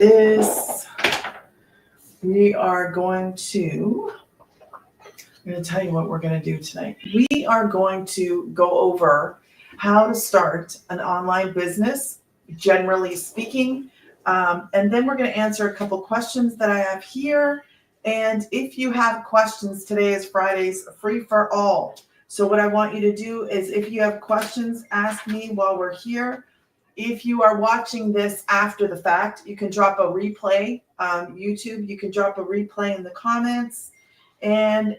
this, we are going to, I'm going to tell you what we're going to do tonight. We are going to go over how to start an online business, generally speaking. And then we're going to answer a couple questions that I have here. And if you have questions, today is Friday's free for all. So what I want you to do is, if you have questions, ask me while we're here. If you are watching this after the fact, you can drop a replay on YouTube. You can drop a replay in the comments and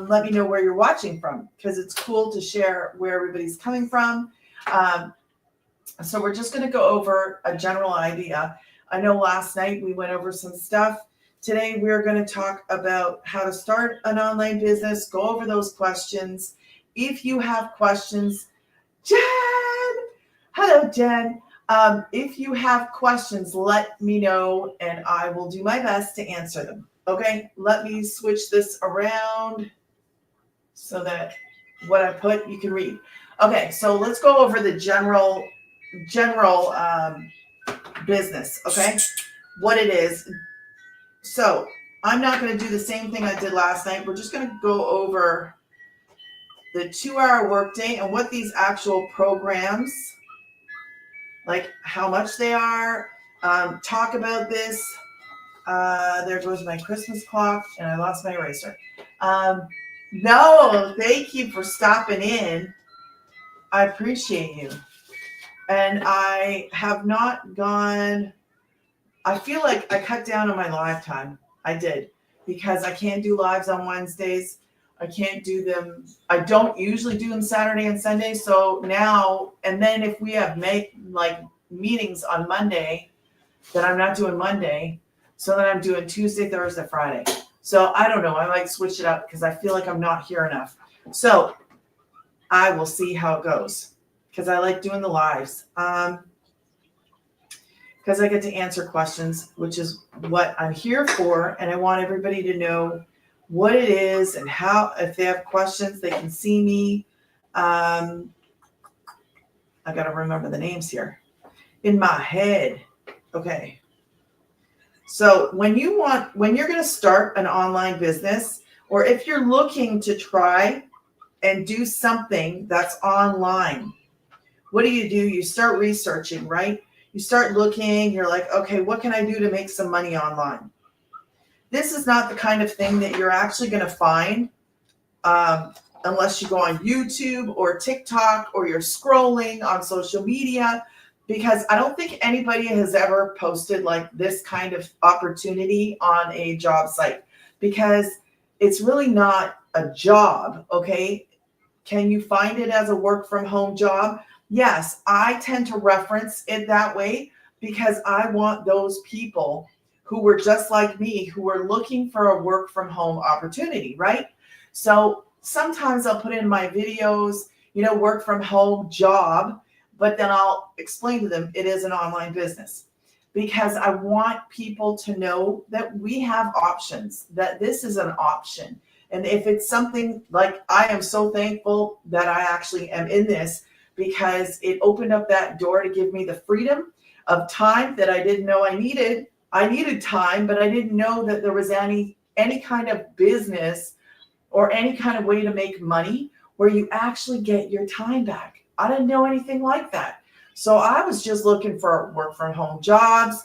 let me know where you're watching from, because it's cool to share where everybody's coming from. So we're just going to go over a general idea. I know last night we went over some stuff. Today we're going to talk about how to start an online business, go over those questions. If you have questions, Jen, hello, Jen. If you have questions, let me know and I will do my best to answer them. Okay, let me switch this around so that what I put you can read. Okay, so let's go over the general business, okay? What it is. So I'm not going to do the same thing I did last night. We're just going to go over the 2-hour workday and what these actual programs, like how much they are, talk about this. There goes my Christmas clock and I lost my eraser. No, thank you for stopping in. I appreciate you. And I have not gone, I feel like I cut down on my live time. I did, because I can't do lives on Wednesdays. I can't do them. I don't usually do them Saturday and Sunday. So now, and then if we have meetings on Monday, then I'm not doing Monday. So then I'm doing Tuesday, Thursday, Friday. So I don't know. I might switch it up because I feel like I'm not here enough. So I will see how it goes, because I like doing the lives. Because I get to answer questions, which is what I'm here for. And I want everybody to know what it is and how, if they have questions, they can see me. I got to remember the names here in my head. Okay. So when you're going to start an online business, or if you're looking to try and do something that's online, what do? You start researching, right? You start looking, you're like, okay, what can I do to make some money online? This is not the kind of thing that you're actually going to find unless you go on YouTube or TikTok or you're scrolling on social media, because I don't think anybody has ever posted like this kind of opportunity on a job site, because it's really not a job, okay? Can you find it as a work from home job? Yes, I tend to reference it that way because I want those people who were just like me, who were looking for a work from home opportunity, right? So sometimes I'll put in my videos, work from home job, but then I'll explain to them it is an online business, because I want people to know that we have options, that this is an option. And if it's something like, I am so thankful that I actually am in this, because it opened up that door to give me the freedom of time that I didn't know I needed. I needed time, but I didn't know that there was any kind of business or any kind of way to make money where you actually get your time back. I didn't know anything like that. So I was just looking for work from home jobs,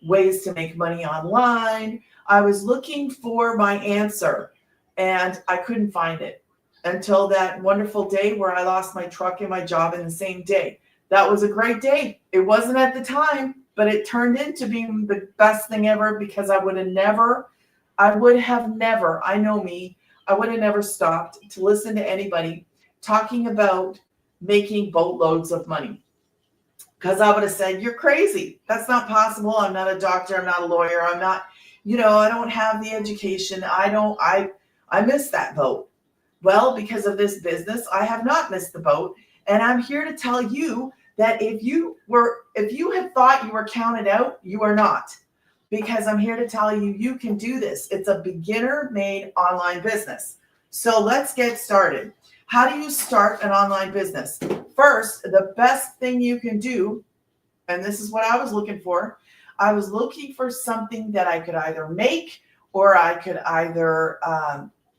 ways to make money online. I was looking for my answer and I couldn't find it until that wonderful day where I lost my truck and my job in the same day. That was a great day. It wasn't at the time, but it turned into being the best thing ever, because I would have never, I would have never stopped to listen to anybody talking about making boatloads of money. Because I would have said, you're crazy. That's not possible. I'm not a doctor. I'm not a lawyer. I'm not, I don't have the education. I missed that boat. Well, because of this business, I have not missed the boat. And I'm here to tell you that if you had thought you were counted out, you are not. Because I'm here to tell you, you can do this. It's a beginner-made online business. So let's get started. How do you start an online business? First, the best thing you can do, and this is what I was looking for, I was looking for something that I could either make or I could either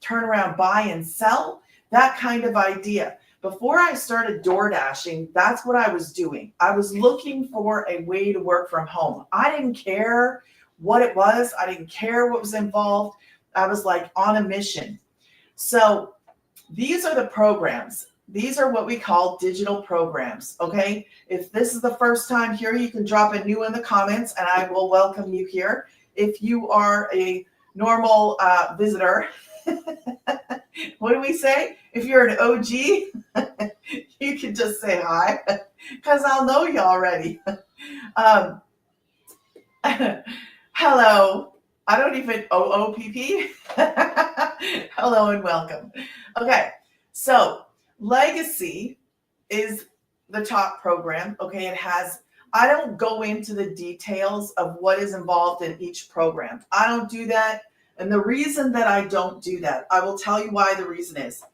turn around, buy and sell, that kind of idea. Before I started door dashing, that's what I was doing. I was looking for a way to work from home. I didn't care what it was. I didn't care what was involved. I was like on a mission. So these are the programs. These are what we call digital programs, okay? If this is the first time here, you can drop a new in the comments and I will welcome you here. If you are a normal visitor, what do we say? If you're an OG, you can just say hi because I'll know you already. Hello. I don't even OOPP. Hello and welcome. Okay, so Legacy is the top program. Okay, it has, I don't go into the details of what is involved in each program. I don't do that. And the reason that I don't do that, I will tell you why the reason is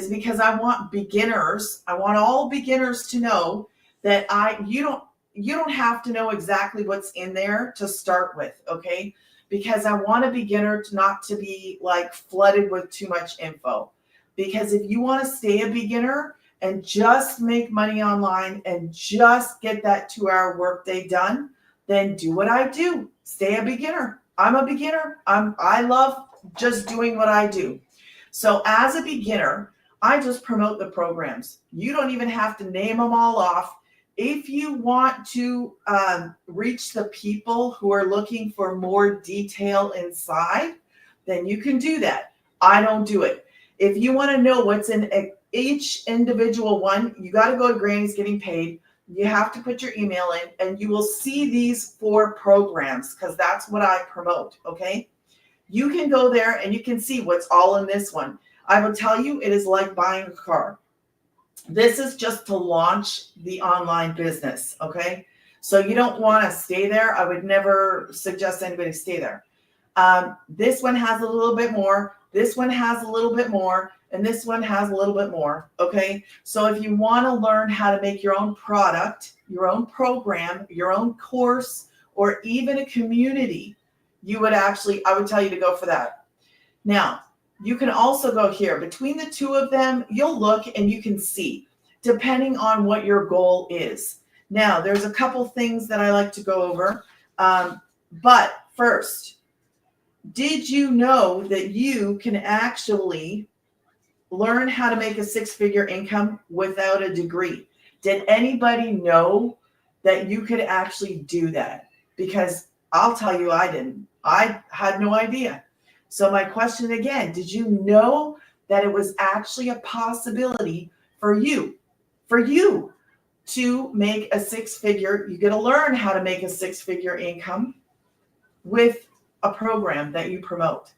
because I want beginners, I want all beginners to know that you don't have to know exactly what's in there to start with, okay? Because I want a beginner not to be like flooded with too much info. Because if you want to stay a beginner and just make money online and just get that 2-hour workday done, then do what I do. Stay a beginner. I'm a beginner. I love just doing what I do. So as a beginner, I just promote the programs. You don't even have to name them all off. If you want to reach the people who are looking for more detail inside, then you can do that. I don't do it. If you want to know what's in each individual one, you got to go to Granny's Getting Paid. You have to put your email in and you will see these 4 programs because that's what I promote, okay? You can go there and you can see what's all in this one. I will tell you, it is like buying a car. This is just to launch the online business, okay? So you don't want to stay there. I would never suggest anybody stay there. This one has a little bit more. This one has a little bit more. And this one has a little bit more, okay? So if you want to learn how to make your own product, your own program, your own course, or even a community, I would tell you to go for that. Now, you can also go here. Between the two of them, you'll look and you can see, depending on what your goal is. Now, there's a couple things that I like to go over. But first, did you know that you can actually learn how to make a 6-figure income without a degree? Did anybody know that you could actually do that? Because I'll tell you, I didn't. I had no idea. So my question again, did you know that it was actually a possibility for you to make a 6-figure? You got to learn how to make a 6-figure income with a program that you promote.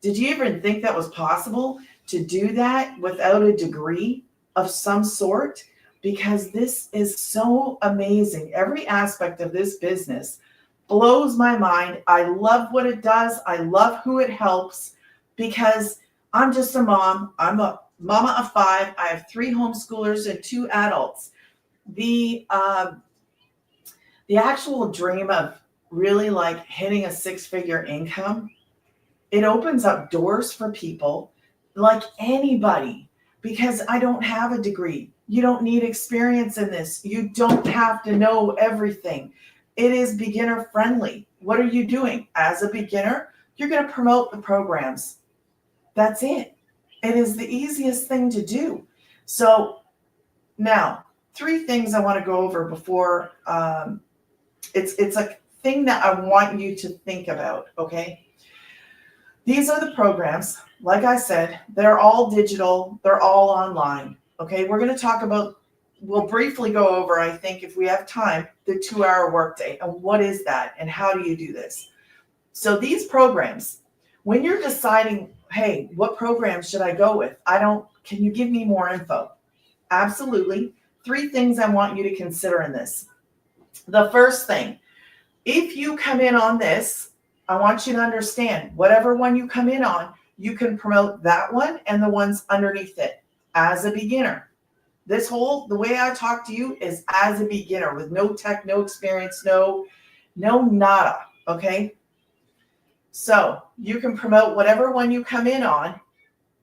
Did you even think that was possible to do that without a degree of some sort? Because this is so amazing. Every aspect of this business blows my mind. I love what it does. I love who it helps because I'm just a mom. I'm a mama of 5. I have 3 homeschoolers and 2 adults. The actual dream of really like hitting a 6-figure income, it opens up doors for people like anybody, because I don't have a degree. You don't need experience in this. You don't have to know everything. It is beginner friendly. What are you doing? As a beginner, you're going to promote the programs. That's it. It is the easiest thing to do. So now, 3 things I want to go over before it's a thing that I want you to think about, okay? These are the programs. Like I said, they're all digital. They're all online. Okay, we're going to talk about, we'll briefly go over, I think, if we have time, the 2-hour workday and what is that and how do you do this? So these programs, when you're deciding, hey, what program should I go with? Can you give me more info? Absolutely. 3 things I want you to consider in this. The first thing, if you come in on this, I want you to understand, whatever one you come in on, you can promote that one and the ones underneath it as a beginner. The way I talk to you is as a beginner with no tech, no experience, no No nada, okay? So you can promote whatever one you come in on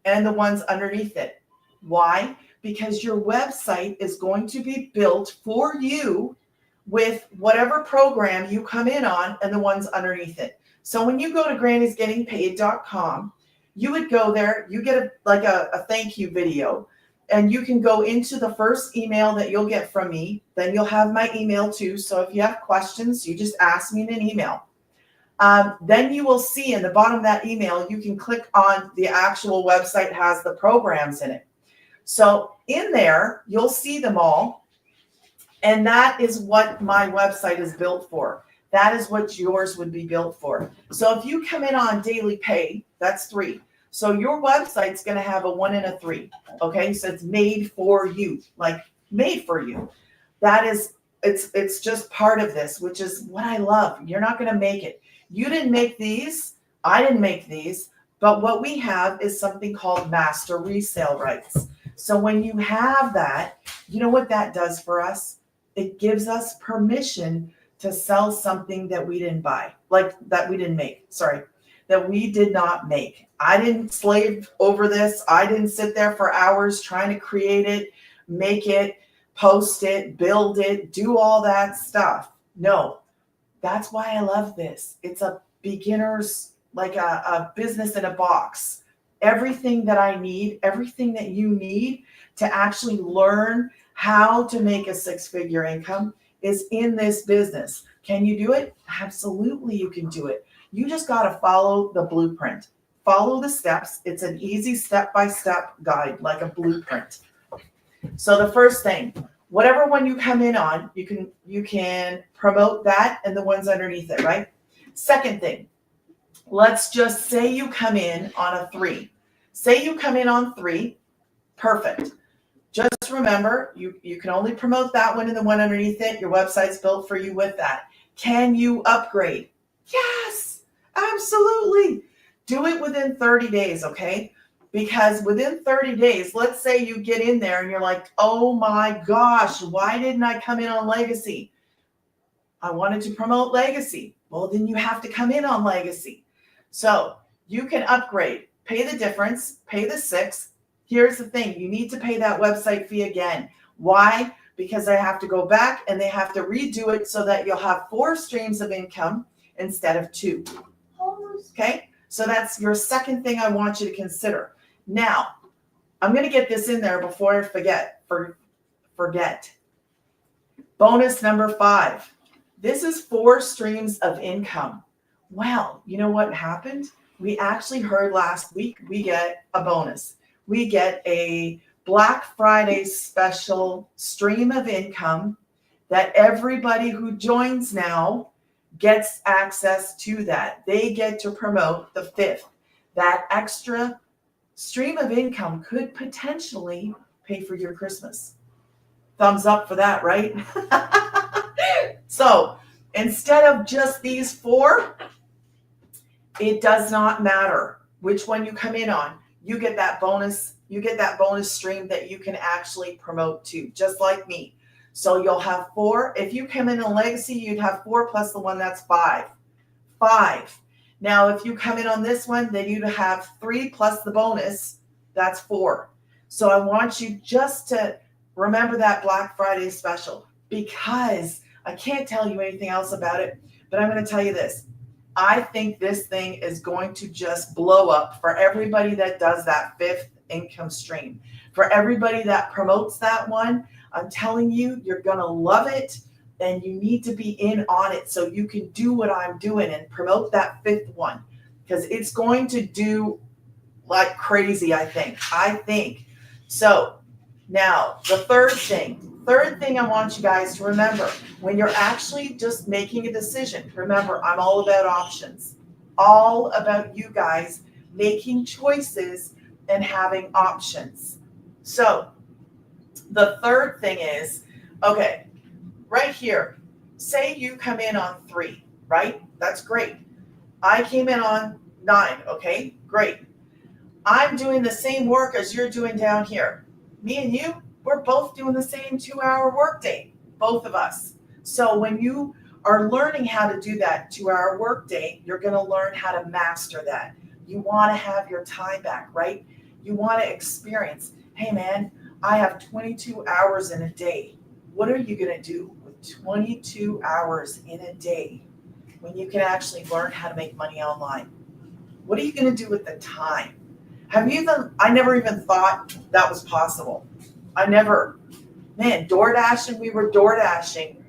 and the ones underneath it. Why? Because your website is going to be built for you with whatever program you come in on and the ones underneath it. So when you go to grannysgettingpaid.com, you would go there, you get a thank you video, and you can go into the first email that you'll get from me. Then you'll have my email too. So if you have questions, you just ask me in an email. Then you will see in the bottom of that email, you can click on the actual website has the programs in it. So in there, you'll see them all. And that is what my website is built for. That is what yours would be built for. So if you come in on daily pay, that's 3. So your website's going to have a 1 and a 3. Okay. So it's made for you, like made for you. That is, it's just part of this, which is what I love. You're not going to make it. You didn't make these. I didn't make these. But what we have is something called Master Resell Rights. So when you have that, you know what that does for us? It gives us permission to sell something that we didn't buy, like that we didn't make, that we did not make. I didn't slave over this. I didn't sit there for hours trying to create it, make it, post it, build it, do all that stuff. No, that's why I love this. It's a beginner's, like a business in a box. Everything that I need, everything that you need to actually learn how to make a 6-figure income is in this business. Can you do it? Absolutely, you can do it. You just got to follow the blueprint. Follow the steps. It's an easy step-by-step guide, like a blueprint. So the first thing, whatever one you come in on, you can promote that and the ones underneath it, right? Second thing, let's just say you come in on a 3. Say you come in on 3, perfect. Just remember, you can only promote that one and the one underneath it. Your website's built for you with that. Can you upgrade? Yes, absolutely. Do it within 30 days, okay? Because within 30 days, let's say you get in there and you're like, oh my gosh, why didn't I come in on Legacy? I wanted to promote Legacy. Well, then you have to come in on Legacy. So you can upgrade, pay the difference, pay the 6. Here's the thing, you need to pay that website fee again. Why? Because they have to go back and they have to redo it so that you'll have 4 streams of income instead of 2. Okay? So that's your second thing I want you to consider. Now, I'm going to get this in there before I forget. Bonus number 5. This is 4 streams of income. Well, you know what happened? We actually heard last week we get a bonus. We get a Black Friday special stream of income that everybody who joins now gets access to that. They get to promote the 5th. That extra stream of income could potentially pay for your Christmas. Thumbs up for that, right? So instead of just these 4, it does not matter which one you come in on. You get that bonus. You get that bonus stream that you can actually promote to, just like me. So you'll have 4. If you come in a Legacy, you'd have 4 plus the one, that's 5. 5. Now, if you come in on this one, then you'd have 3 plus the bonus, that's 4. So I want you just to remember that Black Friday special, because I can't tell you anything else about it, but I'm going to tell you this. I think this thing is going to just blow up for everybody that does that 5th income stream. For everybody that promotes that one, I'm telling you, you're going to love it, and you need to be in on it so you can do what I'm doing and promote that 5th one, because it's going to do like crazy, I think. So now the third thing I want you guys to remember, when you're actually just making a decision, remember, I'm all about options, all about you guys making choices and having options. So the third thing is, okay, right here, say you come in on 3, right? That's great. I came in on 9, okay, great. I'm doing the same work as you're doing down here. Me and you, we're both doing the same 2-hour workday, both of us. So when you are learning how to do that 2-hour workday, you're going to learn how to master that. You want to have your time back, right? You want to experience, hey man, I have 22 hours in a day. What are you going to do with 22 hours in a day when you can actually learn how to make money online? What are you going to do with the time? I never even thought that was possible. Man, we were door dashing.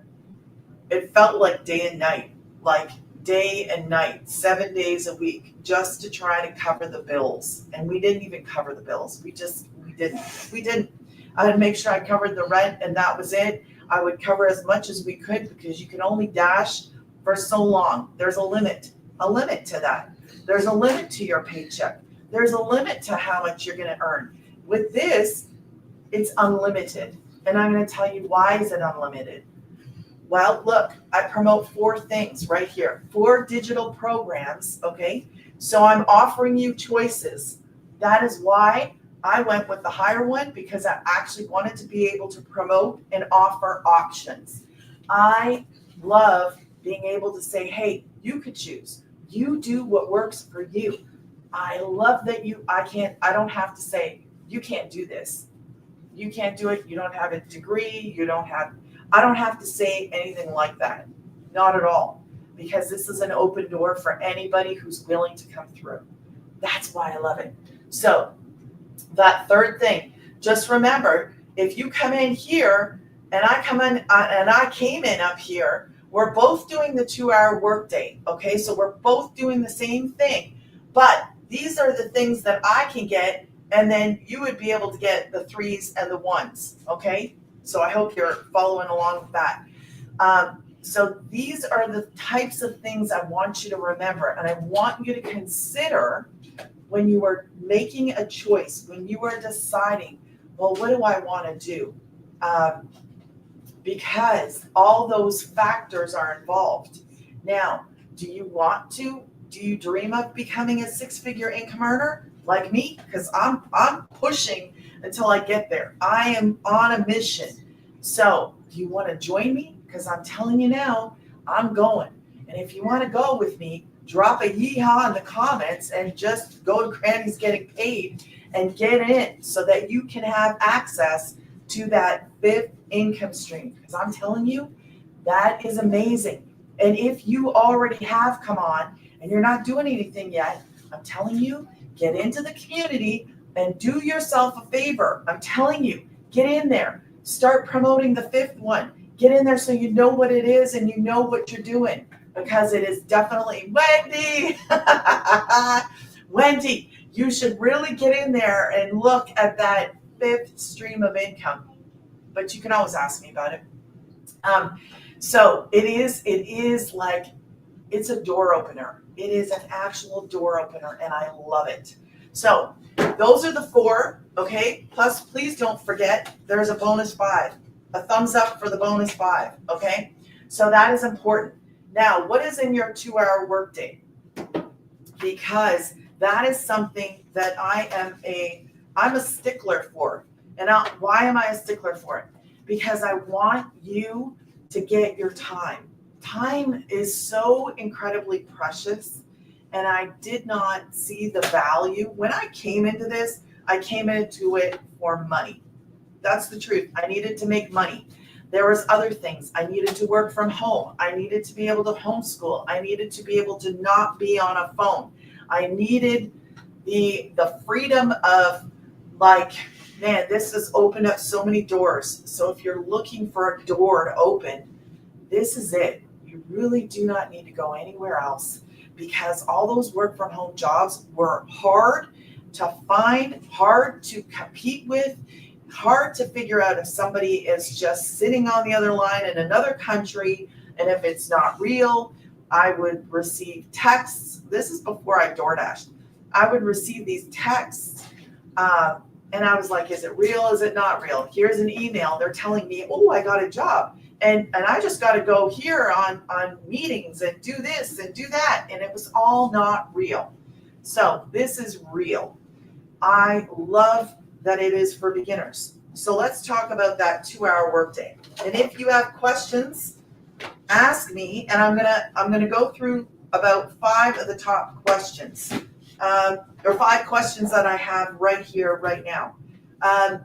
It felt like day and night, like day and night, 7 days a week, just to try to cover the bills. And we didn't even cover the bills. We didn't. I had to make sure I covered the rent, and that was it. I would cover as much as we could because you can only dash for so long. There's a limit to that. There's a limit to your paycheck. There's a limit to how much you're going to earn. With this, it's unlimited. And I'm going to tell you, why is it unlimited? Well, look, I promote 4 things right here, 4 digital programs, okay? So I'm offering you choices. That is why I went with the higher one, because I actually wanted to be able to promote and offer options. I love being able to say, hey, you could choose. You do what works for you. I love that I don't have to say, you can't do this. You can't do it. You don't have a degree. I don't have to say anything like that. Not at all. Because this is an open door for anybody who's willing to come through. That's why I love it. So that third thing, just remember, if you come in here and I came in up here, we're both doing the 2-hour workday. Okay. So we're both doing the same thing, but these are the things that I can get. And then you would be able to get the 3s and the 1s. Okay. So I hope you're following along with that. So these are the types of things I want you to remember. And I want you to consider when you are making a choice, when you are deciding, well, what do I want to do? Because all those factors are involved. Now, do you dream of becoming a 6-figure income earner like me? Because I'm pushing until I get there. I am on a mission. So do you want to join me? Because I'm telling you now, I'm going. And if you want to go with me, drop a yeehaw in the comments and just go to Granny's Getting Paid and get in so that you can have access to that 5th income stream. Because I'm telling you, that is amazing. And if you already have come on and you're not doing anything yet, I'm telling you, get into the community and do yourself a favor. I'm telling you, get in there. Start promoting the 5th one. Get in there so you know what it is and you know what you're doing. Because it is definitely Wendy. Wendy, you should really get in there and look at that 5th stream of income. But you can always ask me about it. So it is like, it's a door opener. It is an actual door opener, and I love it. So those are the 4, okay? Plus, please don't forget, there's a bonus 5. A thumbs up for the bonus 5, okay? So that is important. Now, what is in your 2-hour workday? Because that is something that I'm a stickler for. And why am I a stickler for it? Because I want you to get your time. Time is so incredibly precious, and I did not see the value. When I came into this, I came into it for money. That's the truth. I needed to make money. There was other things. I needed to work from home. I needed to be able to homeschool. I needed to be able to not be on a phone. I needed the freedom of, like, man, this has opened up so many doors. So if you're looking for a door to open, this is it. You really do not need to go anywhere else, because all those work from home jobs were hard to find, hard to compete with, hard to figure out if somebody is just sitting on the other line in another country, and if it's not real. I would receive texts. This is before I DoorDashed. I would receive these texts, and I was like, is it real? Is it not real? Here's an email. They're telling me, oh, I got a job. And I just got to go here on meetings and do this and do that. And it was all not real. So this is real. I love that it is for beginners. So let's talk about that 2-hour workday. And if you have questions, ask me, and I'm gonna go through about 5 of the top questions, or 5 questions that I have right here, right now. And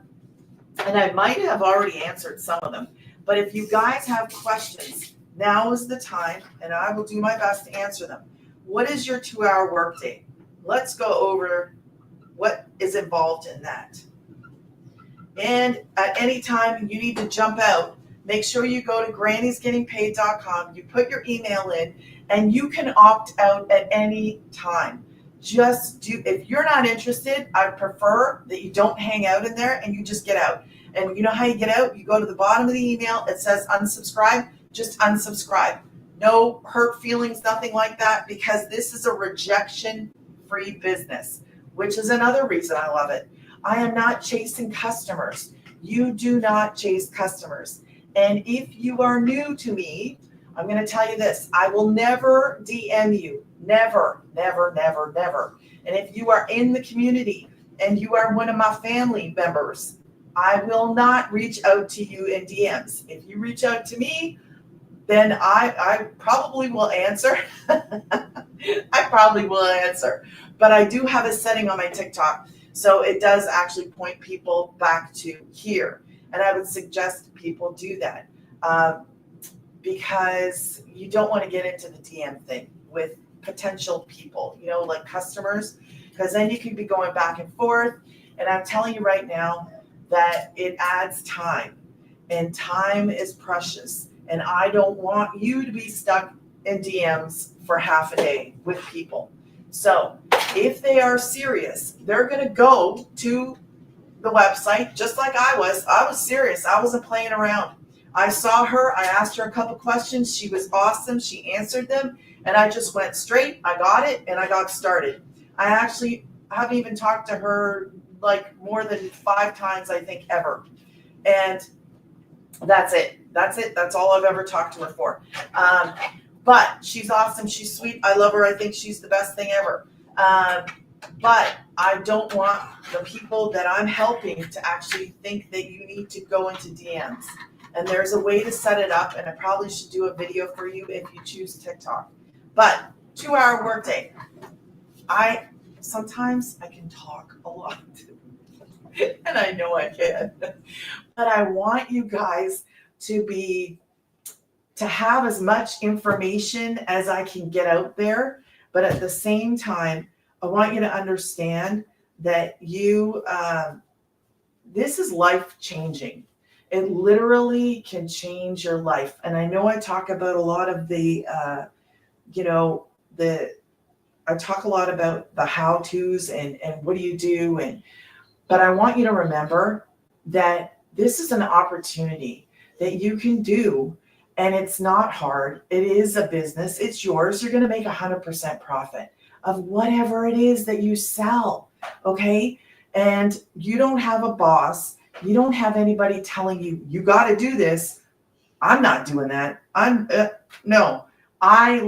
I might have already answered some of them, but if you guys have questions, now is the time, and I will do my best to answer them. What is your 2-hour workday? Let's go over what is involved in that. And at any time you need to jump out, make sure you go to grannysgettingpaid.com, you put your email in, and you can opt out at any time. Just do, if you're not interested, I prefer that you don't hang out in there and you just get out. And you know how you get out? You go to the bottom of the email, it says unsubscribe, just unsubscribe. No hurt feelings, nothing like that, because this is a rejection-free business, which is another reason I love it. I am not chasing customers. You do not chase customers. And if you are new to me, I'm going to tell you this. I will never DM you. Never, never, never, never. And if you are in the community and you are one of my family members, I will not reach out to you in DMs. If you reach out to me, then I probably will answer. I probably will answer. But I do have a setting on my TikTok, so it does actually point people back to here. And I would suggest people do that because you don't want to get into the DM thing with potential people, you know, like customers, because then you could be going back and forth. And I'm telling you right now that it adds time, and time is precious. And I don't want you to be stuck in DMs for half a day with people. So if they are serious, they're going to go to the website just like I was. I was serious. I wasn't playing around. I saw her. I asked her a couple questions. She was awesome. She answered them. And I just went straight. I got it and I got started. I actually haven't even talked to her like more than 5 times, I think, ever. And that's it. That's it. That's all I've ever talked to her for. But she's awesome. She's sweet. I love her. I think she's the best thing ever. But I don't want the people that I'm helping to actually think that you need to go into DMs. And there's a way to set it up, and I probably should do a video for you if you choose TikTok. But 2-hour workday. Sometimes I can talk a lot, and I know I can. But I want you guys to have as much information as I can get out there. But at the same time, I want you to understand that this is life changing. It literally can change your life. And I know I talk about a lot of I talk a lot about the how-tos and what do you do. But I want you to remember that this is an opportunity that you can do, and it's not hard. It is a business. It's yours. You're going to make 100% profit of whatever it is that you sell, okay? And you don't have a boss. You don't have anybody telling you, you got to do this. I'm not doing that. No. I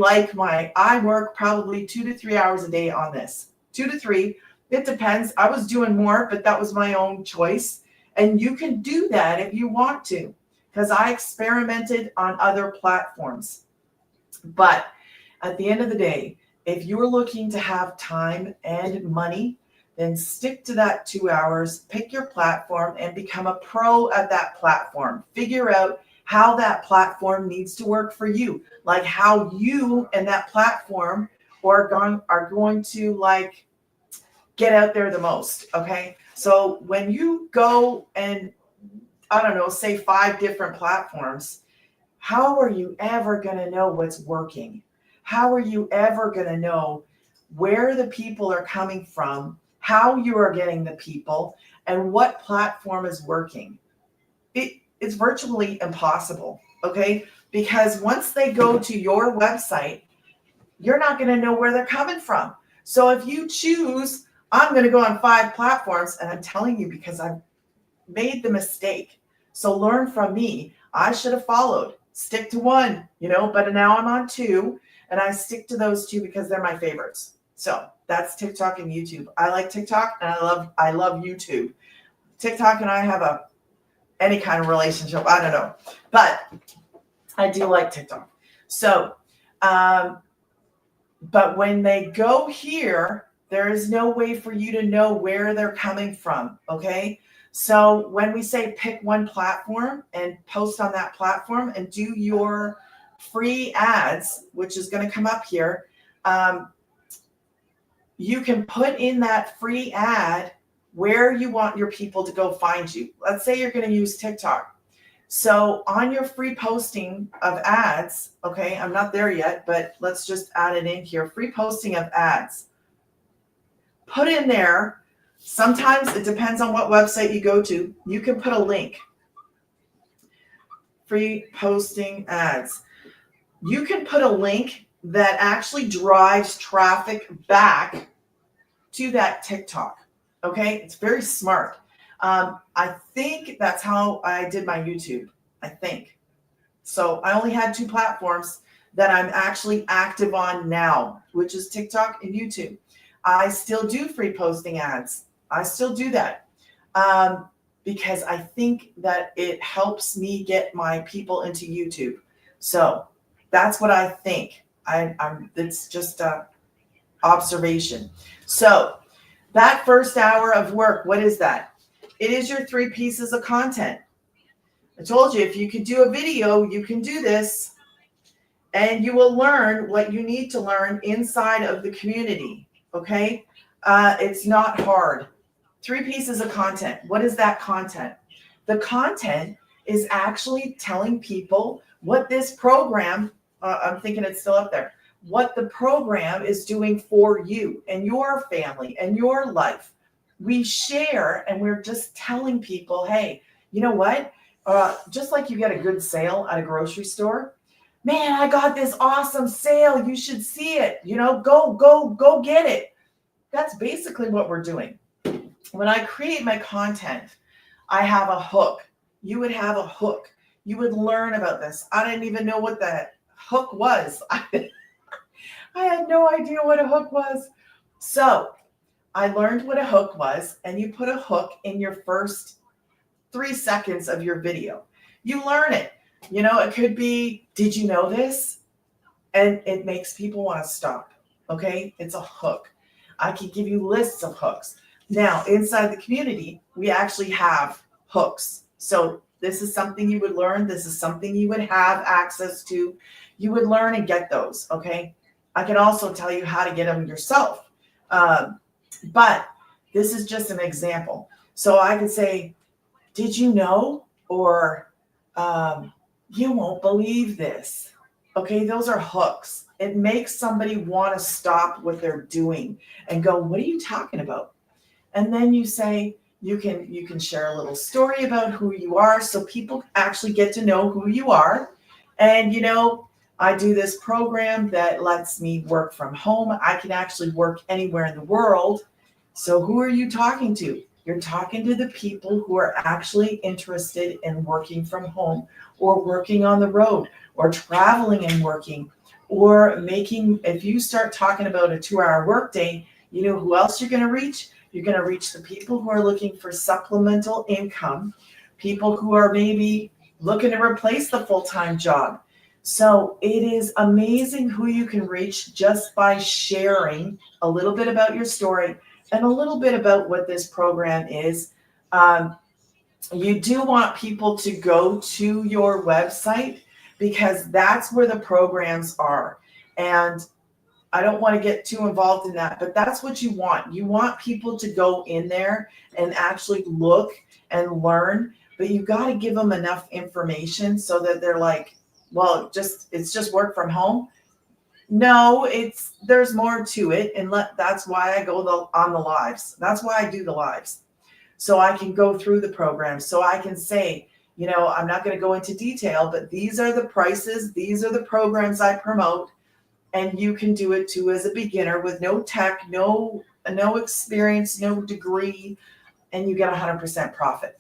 work probably 2 to 3 hours a day on this. 2 to 3. It depends. I was doing more, but that was my own choice. And you can do that if you want to, because I experimented on other platforms. But at the end of the day, if you're looking to have time and money, then stick to that 2 hours, pick your platform, and become a pro at that platform. Figure out how that platform needs to work for you, like how you and that platform are going to like get out there the most, okay? So when you go and, I don't know, say 5 different platforms, how are you ever going to know what's working? How are you ever going to know where the people are coming from, how you are getting the people, and what platform is working? It's virtually impossible, okay? Because once they go to your website, you're not going to know where they're coming from. So if you choose, I'm going to go on 5 platforms, and I'm telling you because I've made the mistake. So learn from me. I should have followed. Stick to 1, but now I'm on 2, and I stick to those 2 because they're my favorites. So that's TikTok and YouTube. I like TikTok, and I love YouTube. TikTok and I have any kind of relationship. I don't know, but I do like TikTok. So, but when they go here, there is no way for you to know where they're coming from. Okay. So when we say pick one platform and post on that platform and do your free ads, which is going to come up here, you can put in that free ad where you want your people to go find you. Let's say you're going to use TikTok. So on your free posting of ads, okay, I'm not there yet, but let's just add it in here. Free posting of ads. Put in there, sometimes it depends on what website you go to. You can put a link. Free posting ads. You can put a link that actually drives traffic back to that TikTok. Okay, it's very smart. I think that's how I did my YouTube. I think. So I only had 2 platforms that I'm actually active on now, which is TikTok and YouTube. I still do free posting ads. I still do that because I think that it helps me get my people into YouTube. So that's what I think. It's just a observation. So that first hour of work, what is that? It is your 3 pieces of content. I told you, if you could do a video, you can do this, and you will learn what you need to learn inside of the community. Okay. It's not hard. 3 pieces of content. What is that content? The content is actually telling people what this program, I'm thinking it's still up there, what the program is doing for you and your family and your life. We share, and we're just telling people, hey, you know what? Just like you get a good sale at a grocery store, man, I got this awesome sale. You should see it. You know, go get it. That's basically what we're doing. When I create my content, I have a hook. You would have a hook. You would learn about this. I didn't even know what that hook was. I had no idea what a hook was. So I learned what a hook was, and you put a hook in your first 3 seconds of your video. You learn it. You know, it could be, did you know this? And it makes people want to stop. Okay. It's a hook. I can give you lists of hooks. Now, inside the community, we actually have hooks. So this is something you would learn. This is something you would have access to. You would learn and get those. Okay. I can also tell you how to get them yourself. But this is just an example. So I could say, did you know? Or you won't believe this. Okay, those are hooks. It makes somebody want to stop what they're doing and go, what are you talking about? And then you say, you can share a little story about who you are, so people actually get to know who you are. And you know, I do this program that lets me work from home. I can actually work anywhere in the world. So who are you talking to? You're talking to the people who are actually interested in working from home, or working on the road, or traveling and working, or making, if you start talking about a 2-hour workday, you know who else you're going to reach? You're going to reach the people who are looking for supplemental income, people who are maybe looking to replace the full-time job. So it is amazing who you can reach just by sharing a little bit about your story and a little bit about what this program is. You do want people to go to your website because that's where the programs are. And I don't want to get too involved in that, but that's what you want. You want people to go in there and actually look and learn, but you got to give them enough information so that they're like, well, it's just work from home. No, there's more to it. And that's why I go on the lives. That's why I do the lives. So I can go through the program. So I can say, you know, I'm not going to go into detail, but these are the prices. These are the programs I promote. And you can do it too as a beginner with no tech, no experience, no degree, and you get 100% profit.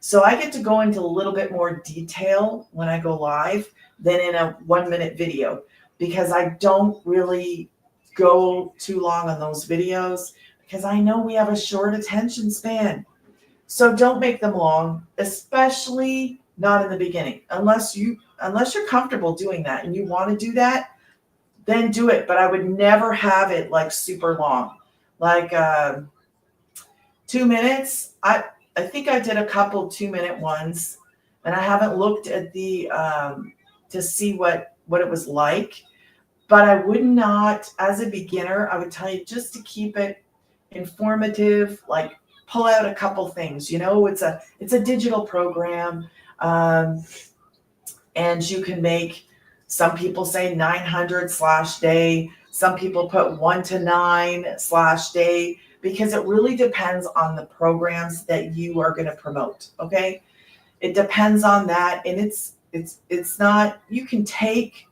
So I get to go into a little bit more detail when I go live than in a 1-minute video, because I don't really go too long on those videos, because I know we have a short attention span. So don't make them long, especially not in the beginning, unless you unless you're comfortable doing that and you want to do that, then do it. But I would never have it like super long, like 2 minutes. I think I did a couple 2-minute ones, and I haven't looked at the to see what it was like. But I would not, as a beginner, I would tell you just to keep it informative, like pull out a couple things. It's a digital program, and you can make, some people say 900/day, some people put 1 to 9/day, because it really depends on the programs that you are going to promote. Okay, it depends on that, and it's not, you can take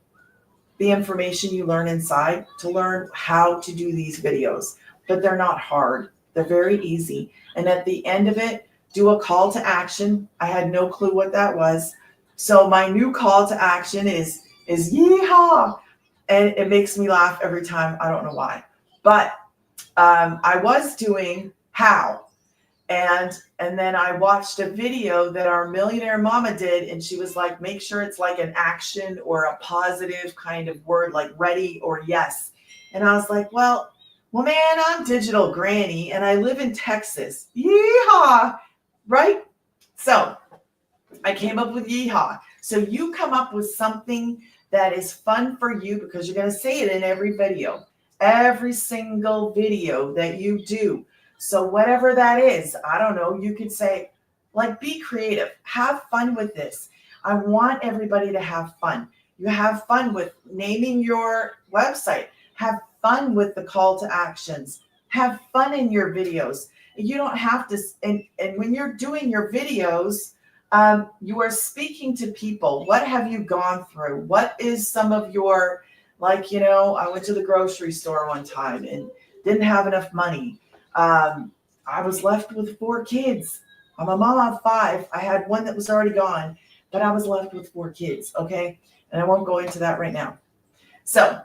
the information you learn inside to learn how to do these videos, but they're not hard. They're very easy. And at the end of it, do a call to action. I had no clue what that was. So my new call to action is yeehaw. And it makes me laugh every time. I don't know why. But I was doing how. And then I watched a video that our millionaire mama did, and she was like, make sure it's like an action or a positive kind of word, like ready or yes. And I was like, well, man, I'm digital granny and I live in Texas. Yeehaw, right? So I came up with yeehaw. So you come up with something that is fun for you, because you're going to say it in every video, every single video that you do. So whatever that is, I don't know, you could say, like, be creative, have fun with this. I want everybody to have fun. You have fun with naming your website, have fun with the call to actions, have fun in your videos. You don't have to, and when you're doing your videos, you are speaking to people. What have you gone through? What is some of your, like, I went to the grocery store one time and didn't have enough money. I was left with 4 kids. I'm a mom of 5. I had one that was already gone, but I was left with 4 kids. Okay. And I won't go into that right now. So,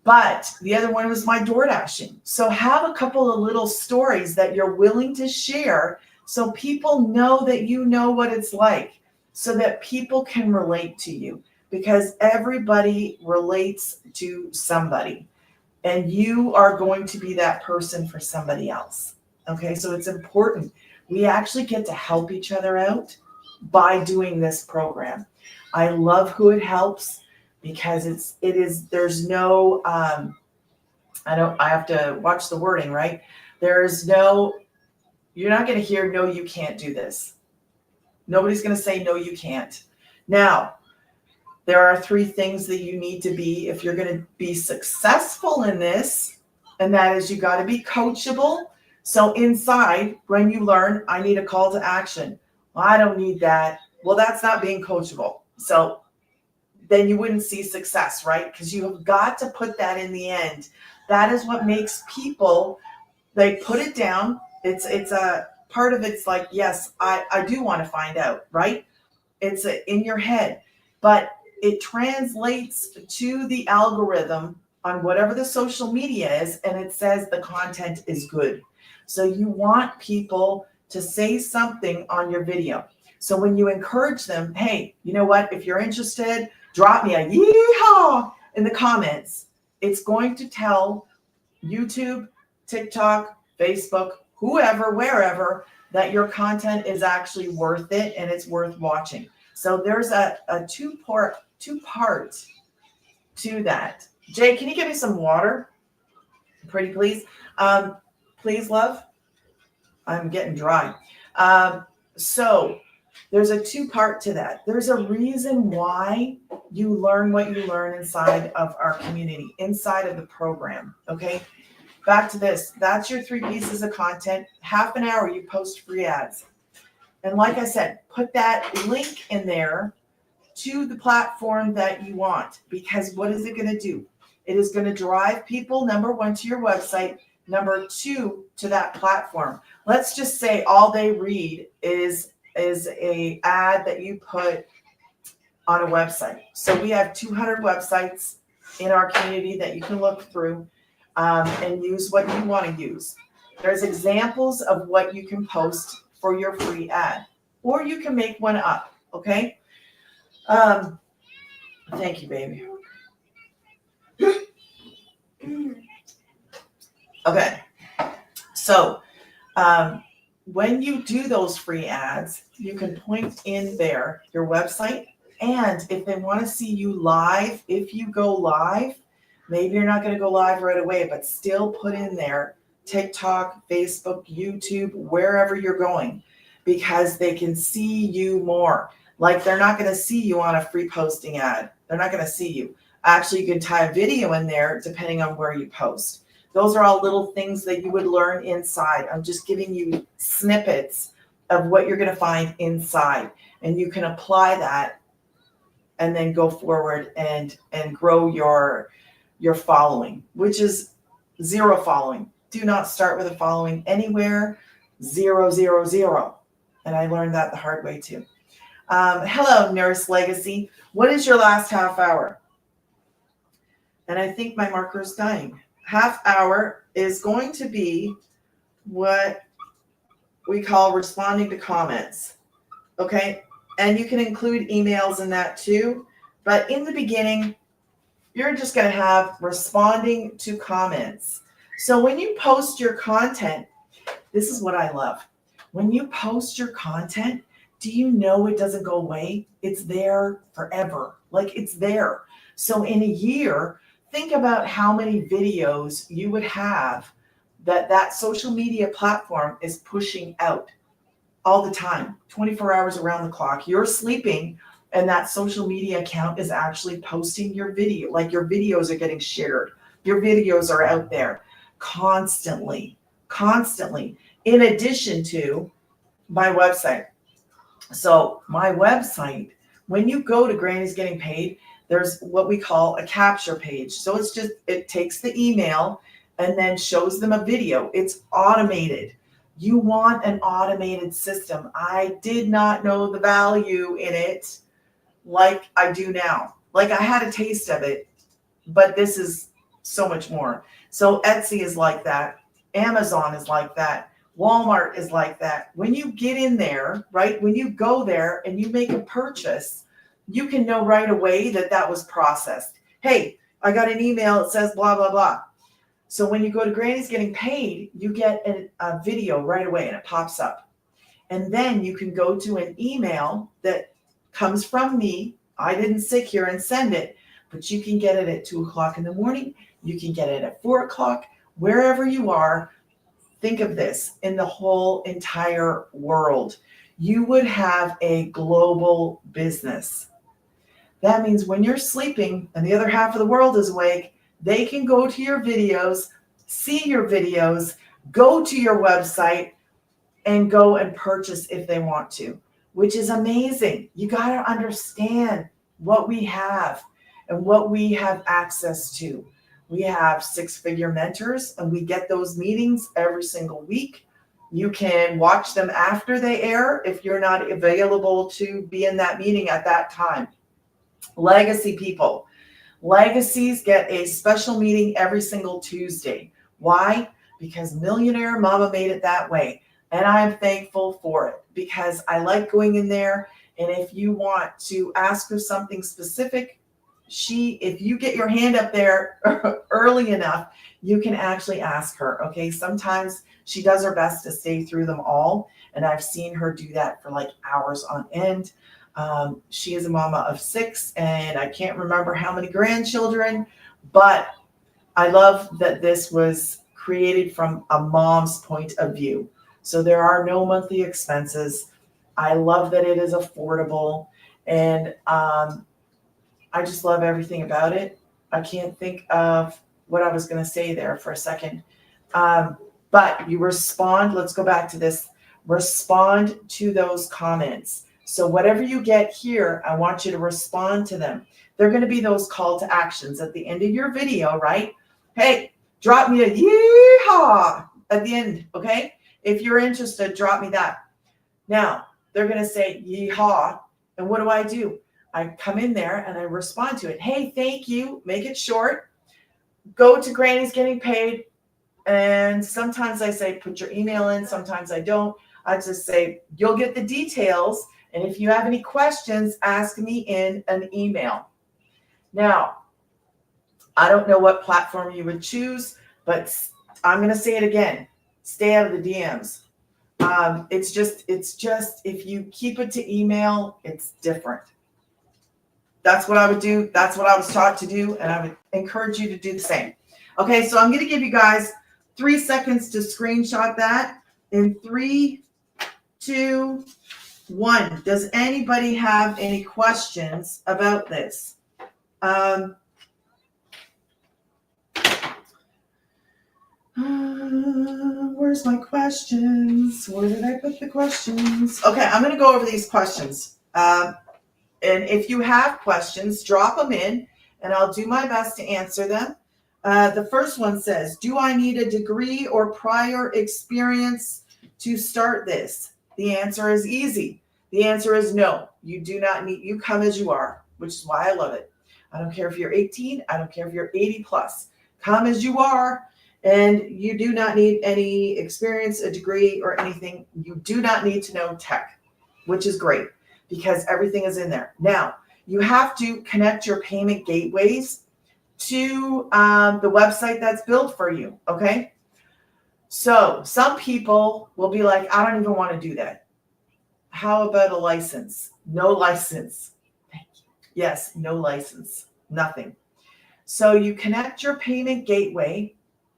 but the other one was my door dashing. So have a couple of little stories that you're willing to share, so people know that you know what it's like, so that people can relate to you, because everybody relates to somebody. And you are going to be that person for somebody else. Okay, so it's important. We actually get to help each other out by doing this program. I love who it helps, because there's no, I have to watch the wording, right? There's no, you're not going to hear, no, you can't do this. Nobody's going to say, no, you can't. Now, there are 3 things that you need to be if you're going to be successful in this, and that is, you got to be coachable. So inside, when you learn, I need a call to action. Well, I don't need that. Well, that's not being coachable. So then you wouldn't see success, right? Because you have got to put that in the end. That is what makes people, they put it down. It's a part of it's like, yes, I do want to find out, right? It's in your head, but it translates to the algorithm on whatever the social media is, and it says the content is good. So you want people to say something on your video. So when you encourage them, hey, you know what? If you're interested, drop me a yeehaw in the comments. It's going to tell YouTube, TikTok, Facebook, whoever, wherever, that your content is actually worth it and it's worth watching. So there's a two-part to that. Jay, can you give me some water? Pretty please. Please, love. I'm getting dry. So there's a 2-part to that. There's a reason why you learn what you learn inside of our community, inside of the program. Okay. Back to this. That's your 3 pieces of content. Half an hour, you post free ads. And like I said, put that link in there to the platform that you want, because what is it going to do? It is going to drive people, number 1, to your website, number 2, to that platform. Let's just say all they read is a ad that you put on a website. So we have 200 websites in our community that you can look through and use what you want to use. There's examples of what you can post for your free ad, or you can make one up. Okay. Thank you, baby. Okay. So when you do those free ads, you can point in there your website. And if they want to see you live, if you go live, maybe you're not going to go live right away, but still put in there TikTok, Facebook, YouTube, wherever you're going, because they can see you more. Like they're not going to see you on a free posting ad. They're not going to see you. Actually, you can tie a video in there depending on where you post. Those are all little things that you would learn inside. I'm just giving you snippets of what you're going to find inside, and you can apply that and then go forward and grow your following, which is zero following. Do not start with a following anywhere. 0, 0, 0. And I learned that the hard way too. Hello, Nurse Legacy. What is your last half hour? And I think my marker is dying. Half hour is going to be what we call responding to comments. Okay. And you can include emails in that too. But in the beginning, you're just going to have responding to comments. So when you post your content, this is what I love. When you post your content, do you know it doesn't go away? It's there forever. Like it's there. So in a year, think about how many videos you would have that social media platform is pushing out all the time, 24 hours around the clock. You're sleeping and that social media account is actually posting your video. Like your videos are getting shared. Your videos are out there constantly, in addition to my website. So my website, when you go to Granny's Getting Paid, there's what we call a capture page. So it takes the email and then shows them a video. It's automated. You want an automated system. I did not know the value in it like I do now. Like I had a taste of it, but this is so much more. So Etsy is like that. Amazon is like that. Walmart is like that. When you get in there, right? When you go there and you make a purchase, you can know right away that was processed. Hey, I got an email. It says blah, blah, blah. So when you go to Granny's Getting Paid, you get a video right away and it pops up. And then you can go to an email that comes from me. I didn't sit here and send it, but you can get it at 2:00 in the morning. You can get it at 4:00, wherever you are. Think of this, in the whole entire world, you would have a global business. That means when you're sleeping and the other half of the world is awake, they can go to your videos, see your videos, go to your website, and go and purchase if they want to, which is amazing. You got to understand what we have and what we have access to. We have 6-figure mentors, and we get those meetings every single week. You can watch them after they air if you're not available to be in that meeting at that time. Legacy people. Legacies get a special meeting every single Tuesday. Why? Because Millionaire Mama made it that way. And I'm thankful for it because I like going in there. And if you want to ask her something specific, if you get your hand up there early enough, you can actually ask her. Okay. Sometimes she does her best to stay through them all. And I've seen her do that for like hours on end. She is a mama of 6 and I can't remember how many grandchildren, but I love that this was created from a mom's point of view. So there are no monthly expenses. I love that it is affordable, and I just love everything about it. I can't think of what I was going to say there for a second. But you respond. Let's go back to this. Respond to those comments. So whatever you get here, I want you to respond to them. They're going to be those call to actions at the end of your video, right? Hey, drop me a yeehaw at the end, okay? If you're interested, drop me that. Now, they're going to say yeehaw. And what do? I come in there and I respond to it. Hey, thank you. Make it short. Go to Granny's Getting Paid. And sometimes I say, put your email in. Sometimes I don't. I just say, you'll get the details. And if you have any questions, ask me in an email. Now, I don't know what platform you would choose, but I'm going to say it again. Stay out of the DMs. It's just, if you keep it to email, it's different. That's what I would do. That's what I was taught to do. And I would encourage you to do the same. Okay. So I'm going to give you guys 3 seconds to screenshot that in 3, 2, 1. Does anybody have any questions about this? Where's my questions? Where did I put the questions? Okay, I'm going to go over these questions. And if you have questions, drop them in, and I'll do my best to answer them. The first one says, do I need a degree or prior experience to start this? The answer is easy. The answer is no. You do not need, you come as you are, which is why I love it. I don't care if you're 18. I don't care if you're 80 plus. Come as you are. And you do not need any experience, a degree, or anything. You do not need to know tech, which is great because everything is in there. Now, you have to connect your payment gateways to the website that's built for you, okay? So some people will be like, I don't even want to do that. How about a license? No license. Thank you. Yes, no license. Nothing. So you connect your payment gateway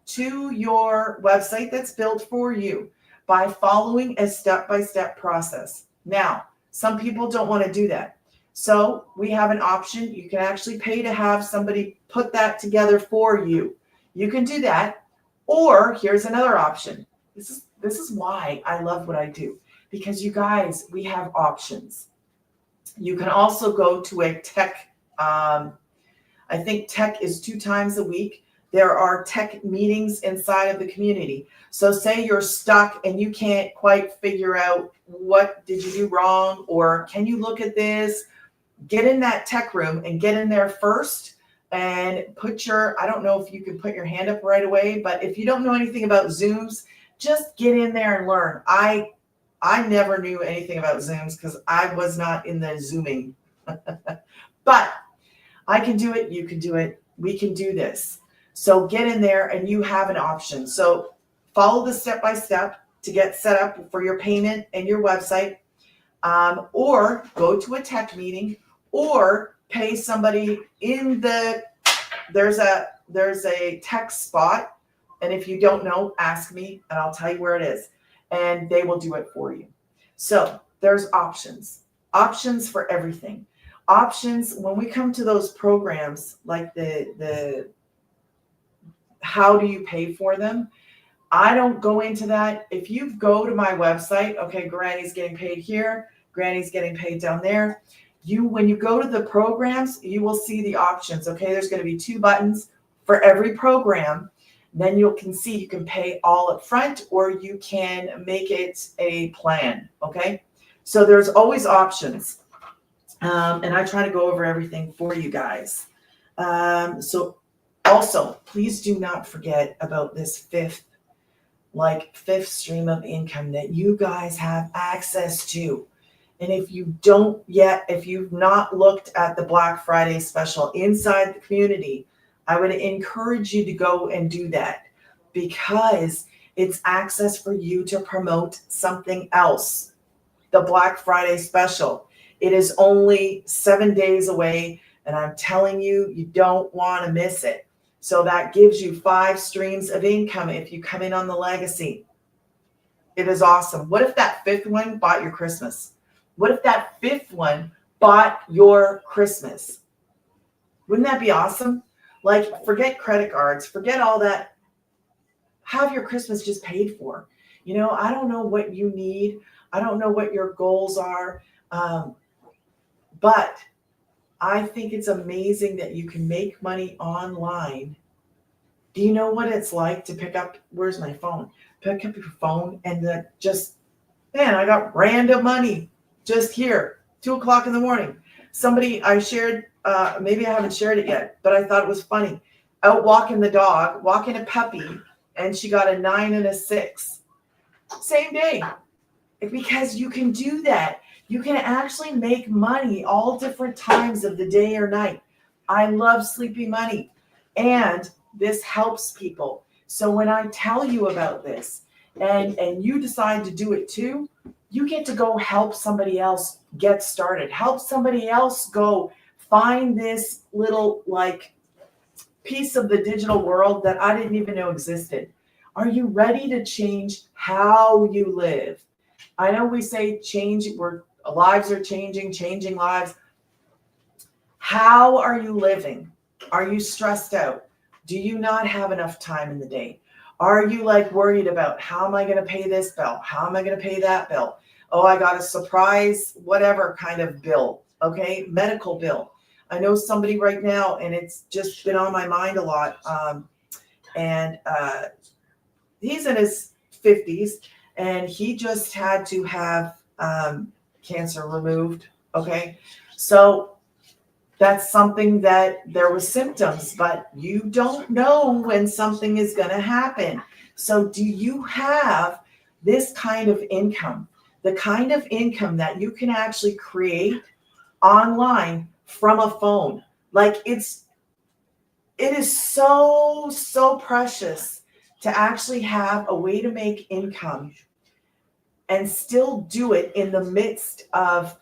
to your website that's built for you by following a step-by-step process. Now, some people don't want to do that. So we have an option. You can actually pay to have somebody put that together for you. You can do that. Or here's another option. This is why I love what I do. Because you guys, we have options. You can also go to a tech, I think tech is 2 times a week. There are tech meetings inside of the community. So say you're stuck and you can't quite figure out what did you do wrong, or can you look at this? Get in that tech room and get in there first and put your, I don't know if you can put your hand up right away, but if you don't know anything about Zooms, just get in there and learn. I never knew anything about Zooms because I was not in the Zooming. But I can do it. You can do it. We can do this. So get in there and you have an option. So follow the step-by-step to get set up for your payment and your website, or go to a tech meeting, or pay somebody in the, there's a tech spot. And if you don't know, ask me and I'll tell you where it is and they will do it for you. So there's options for everything. Options when we come to those programs like the how do you pay for them? I don't go into that. If you go to my website, okay, Granny's getting paid here, Granny's getting paid down there. When you go to the programs, you will see the options. Okay, there's going to be 2 buttons for every program. Then you can see you can pay all up front or you can make it a plan. Okay, so there's always options. And I try to go over everything for you guys. So also, please do not forget about this fifth stream of income that you guys have access to. And if you don't yet, if you've not looked at the Black Friday special inside the community, I would encourage you to go and do that because it's access for you to promote something else. The Black Friday special. It is only 7 days away, and I'm telling you, you don't want to miss it. So that gives you 5 streams of income if you come in on the legacy. It is awesome. What if that 5th one bought your Christmas? What if that 5th one bought your Christmas? Wouldn't that be awesome? Like, forget credit cards, forget all that. Have your Christmas just paid for. You know, I don't know what you need. I don't know what your goals are. But I think it's amazing that you can make money online. Do you know what it's like to pick up, where's my phone? Pick up your phone and man, I got random money just here, 2 o'clock in the morning. Somebody I shared, maybe I haven't shared it yet, but I thought it was funny. Out walking the dog, walking a puppy, and she got a 9 and a 6. Same day. Because you can do that. You can actually make money all different times of the day or night. I love Sleepy Money. And this helps people. So when I tell you about this and you decide to do it too, you get to go help somebody else get started. Help somebody else go find this little like piece of the digital world that I didn't even know existed. Are you ready to change how you live? I know we say change, lives are changing lives. How are you living? Are you stressed out? Do you not have enough time in the day? Are you like worried about how am I going to pay this bill? How am I going to pay that bill? Oh, I got a surprise, whatever kind of bill. Okay, medical bill. I know somebody right now, and it's just been on my mind a lot. And he's in his 50s, and he just had to have cancer removed. Okay, so that's something that there was symptoms, but you don't know when something is going to happen. So do you have this kind of income, the kind of income that you can actually create online from a phone? Like it is so precious to actually have a way to make income and still do it in the midst of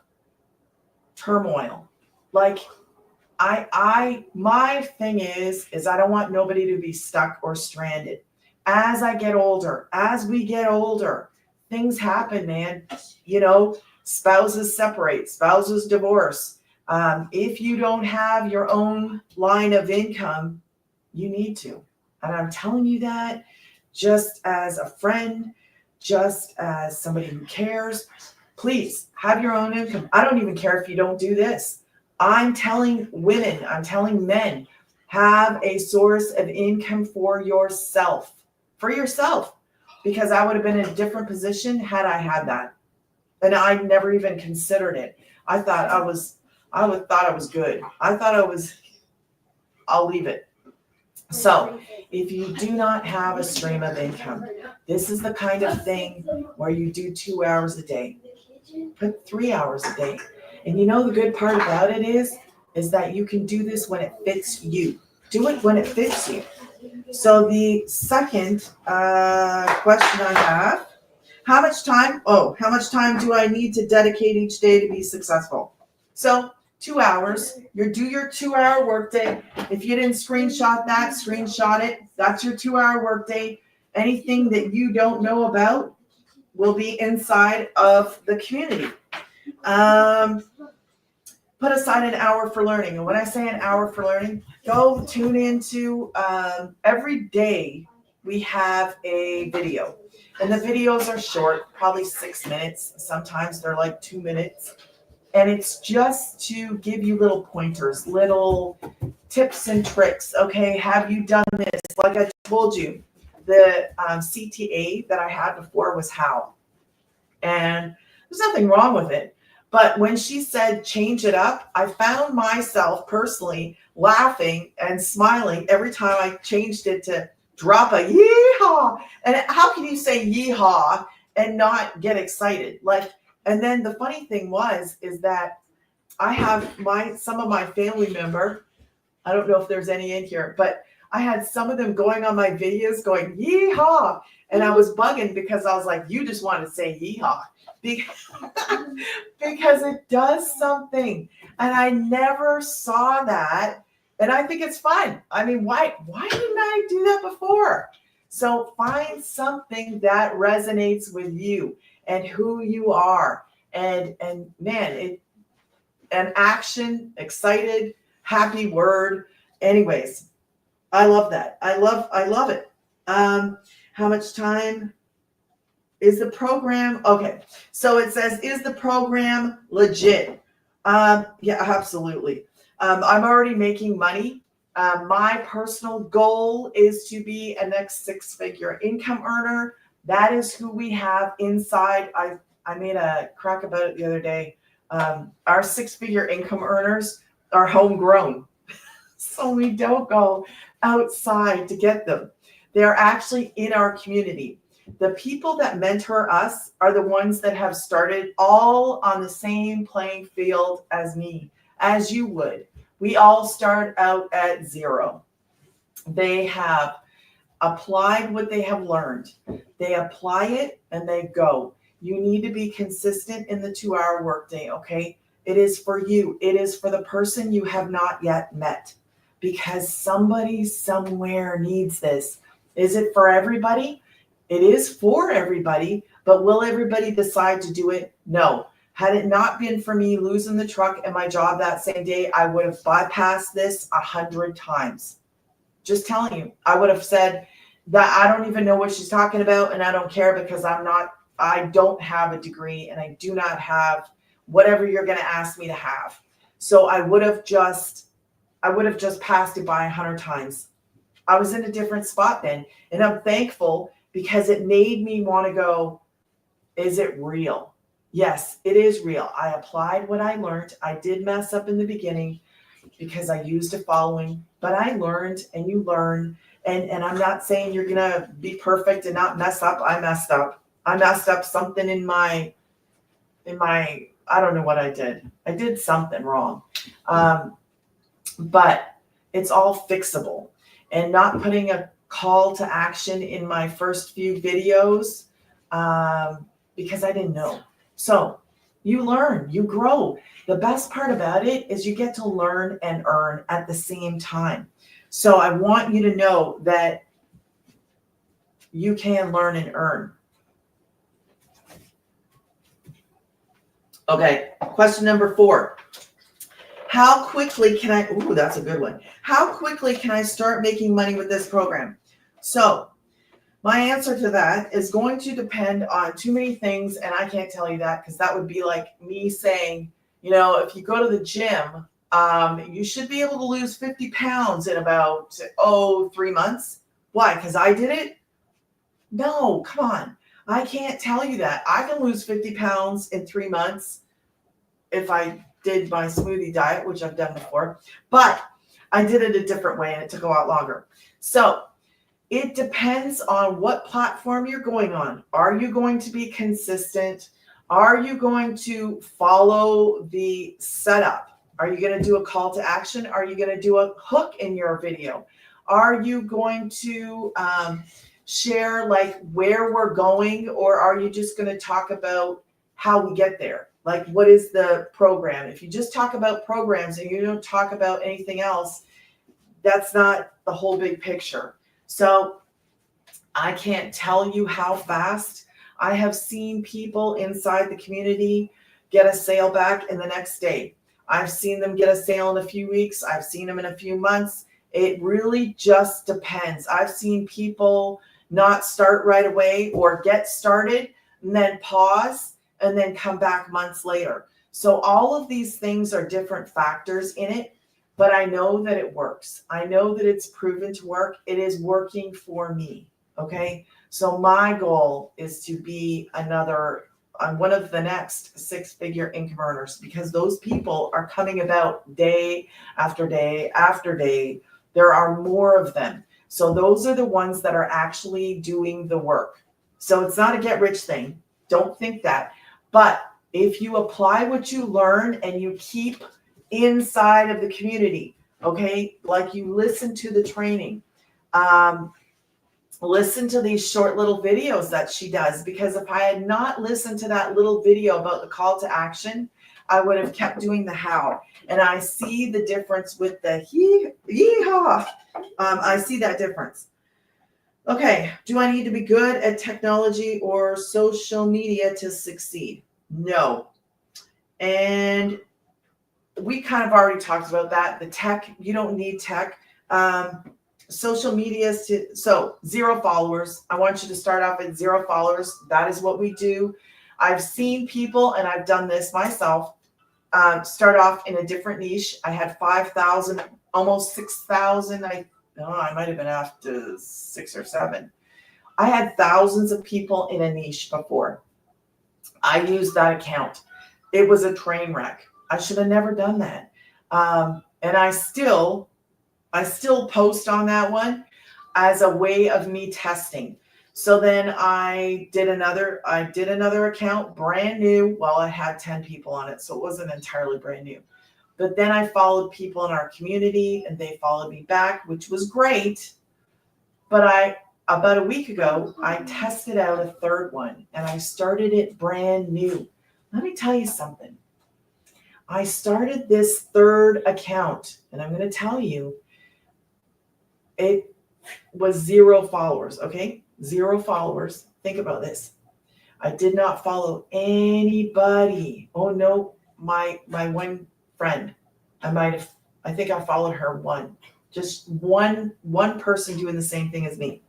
turmoil. Like my thing is I don't want nobody to be stuck or stranded. As we get older, things happen, man. You know, spouses separate, spouses divorce. If you don't have your own line of income, you need to. And I'm telling you that just as a friend, just as somebody who cares. Please have your own income. I don't even care if you don't do this. I'm telling women, I'm telling men, have a source of income for yourself, because I would have been in a different position had I had that. And I never even considered it. I thought I was good. I'll leave it. So if you do not have a stream of income, this is the kind of thing where you do 2 hours a day, put 3 hours a day. And you know the good part about it is that you can do this when it fits you. Do it when it fits you. So the second question I have, how much time do I need to dedicate each day to be successful? So 2 hours, do your 2 hour workday. If you didn't screenshot that, screenshot it. That's your 2 hour workday. Anything that you don't know about will be inside of the community. Put aside an hour for learning. And when I say an hour for learning, go tune into every day we have a video. And the videos are short, probably 6 minutes. Sometimes they're like 2 minutes. And it's just to give you little pointers, little tips and tricks. Okay, have you done this? Like I told you, the CTA that I had before was how. And there's nothing wrong with it. But when she said change it up, I found myself personally laughing and smiling every time I changed it to drop a yeehaw. And how can you say yeehaw and not get excited? And then the funny thing is that I have some of my family member, I don't know if there's any in here, but I had some of them going on my videos going yeehaw. And I was bugging because I was like, you just want to say yeehaw. Because it does something. And I never saw that. And I think it's fun. I mean, why didn't I do that before? So find something that resonates with you and who you are. And man, an action, excited, happy word. Anyways, I love that. I love it. How much time is the program? Okay. So it says, is the program legit? Yeah, absolutely. I'm already making money. My personal goal is to be a next 6-figure income earner. That is who we have inside. I made a crack about it the other day. Our 6-figure income earners are homegrown. So we don't go outside to get them. They're actually in our community. The people that mentor us are the ones that have started all on the same playing field as me, as you would. We all start out at zero. They have applied what they have learned. They apply it and they go. You need to be consistent in the 2-hour workday, okay? It is for you. It is for the person you have not yet met, because somebody somewhere needs this. Is it for everybody? It is for everybody, but will everybody decide to do it? No. Had it not been for me losing the truck and my job that same day, I would have bypassed this 100 times. Just telling you, I would have said that I don't even know what she's talking about, and I don't care, because I don't have a degree, and I do not have whatever you're going to ask me to have. So I would have just passed it by 100 times. I was in a different spot then, and I'm thankful, because it made me want to go, is it real? Yes, it is real. I applied what I learned. I did mess up in the beginning because I used a following, but I learned, and you learn. And I'm not saying you're going to be perfect and not mess up. I messed up. I messed up something in my, I don't know what I did. I did something wrong. But it's all fixable. And not putting a call to action in my first few videos, because I didn't know. So you learn, you grow. The best part about it is you get to learn and earn at the same time. So I want you to know that you can learn and earn. Okay, question number 4. How quickly can I, ooh, that's a good one. How quickly can I start making money with this program? So my answer to that is going to depend on too many things, and I can't tell you that, because that would be like me saying, if you go to the gym, you should be able to lose 50 pounds in about, 3 months. Why? Because I did it? No, come on. I can't tell you that. I can lose 50 pounds in 3 months if I did my smoothie diet, which I've done before, but I did it a different way, and it took a lot longer. So it depends on what platform you're going on. Are you going to be consistent? Are you going to follow the setup? Are you going to do a call to action? Are you going to do a hook in your video? Are you going to share like where we're going, or are you just going to talk about how we get there? Like, what is the program? If you just talk about programs and you don't talk about anything else, that's not the whole big picture. So I can't tell you how fast. I have seen people inside the community get a sale back in the next day. I've seen them get a sale in a few weeks. I've seen them in a few months. It really just depends. I've seen people not start right away, or get started and then pause and then come back months later. So all of these things are different factors in it, but I know that it works. I know that it's proven to work. It is working for me. Okay. So my goal is to be one of the next 6-figure income earners, because those people are coming about day after day after day. There are more of them. So those are the ones that are actually doing the work. So it's not a get rich thing. Don't think that. But if you apply what you learn and you keep inside of the community, okay, like you listen to the training, listen to these short little videos that she does, because if I had not listened to that little video about the call to action, I would have kept doing the how. And I see the difference with the yeehaw. I see that difference. Okay, do I need to be good at technology or social media to succeed? No. And we kind of already talked about that. The tech, you don't need tech. Social media, so 0 followers. I want you to start off at 0 followers. That is what we do. I've seen people, and I've done this myself, start off in a different niche. I had 5,000, almost 6,000. I might have been after 6 or 7. I had thousands of people in a niche before. I used that account. It was a train wreck. I should have never done that. And I still post on that one as a way of me testing. So then I did another account, brand new. Well, I had 10 people on it, so it wasn't entirely brand new. But then I followed people in our community and they followed me back, which was great. But about a week ago, I tested out a third one and I started it brand new. Let me tell you something. I started this third account and I'm going to tell you, it was 0 followers, okay? 0 followers. Think about this. I did not follow anybody. Oh no, my one friend. I think I followed her one. Just one person doing the same thing as me.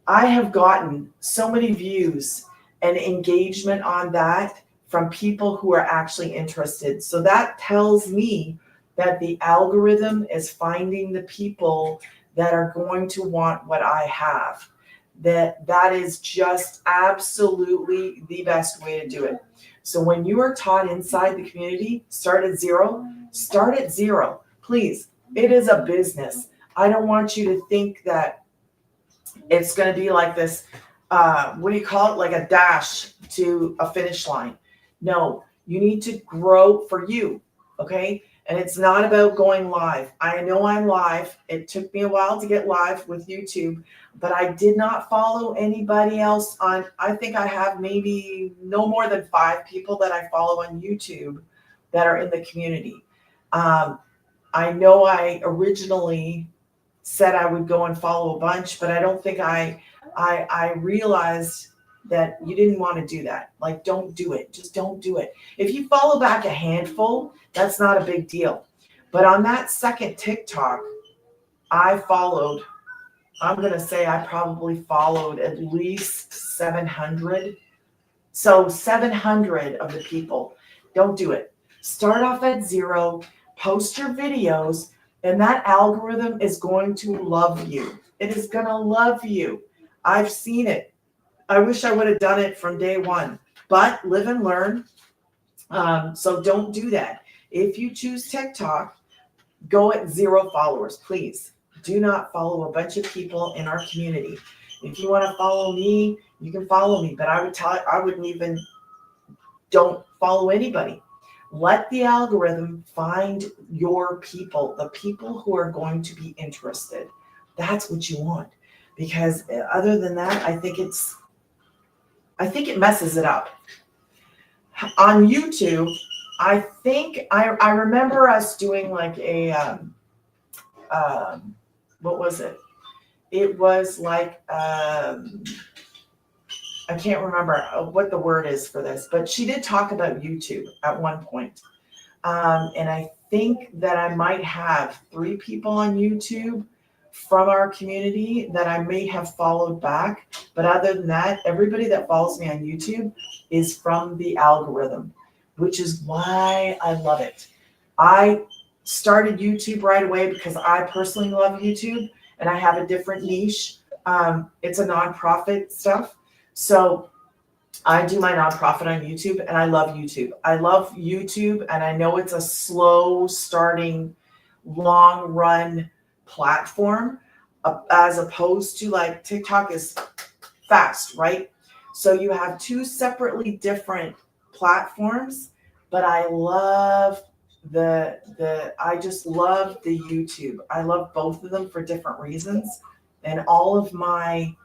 I have gotten so many views and engagement on that from people who are actually interested. So that tells me that the algorithm is finding the people that are going to want what I have. That is just absolutely the best way to do it. So when you are taught inside the community, start at zero. Please, it is a business. I don't want you to think that it's going to be like this, what do you call it? Like a dash to a finish line. No, you need to grow for you, okay? And it's not about going live. I know I'm live. It took me a while to get live with YouTube, but I did not follow anybody else on, I think I have maybe no more than 5 people that I follow on YouTube that are in the community. I know I originally said I would go and follow a bunch, but I don't think I realized that you didn't want to do that. Like, don't do it. Just don't do it. If you follow back a handful, that's not a big deal. But on that second TikTok, I'm going to say I probably followed at least 700. So 700 of the people. Don't do it. Start off at 0, post your videos, and that algorithm is going to love you. It is going to love you. I've seen it. I wish I would have done it from day one, but live and learn. So don't do that. If you choose TikTok, go at 0 followers, please. Do not follow a bunch of people in our community. If you want to follow me, you can follow me, but don't follow anybody. Let the algorithm find your people, the people who are going to be interested. That's what you want. Because other than that, I think it messes it up. On YouTube, I think I remember us doing like a what was it? It was like I can't remember what the word is for this, but she did talk about YouTube at one point. And I think that I might have 3 people on YouTube from our community that I may have followed back. But other than that, everybody that follows me on YouTube is from the algorithm, which is why I love it. I started YouTube right away because I personally love YouTube and I have a different niche. It's a nonprofit stuff. So I do my nonprofit on YouTube and I love YouTube. I love YouTube and I know it's a slow starting, long run platform as opposed to like TikTok is fast, right? So you have 2 separately different platforms, but I love I just love the YouTube. I love both of them for different reasons. And all of my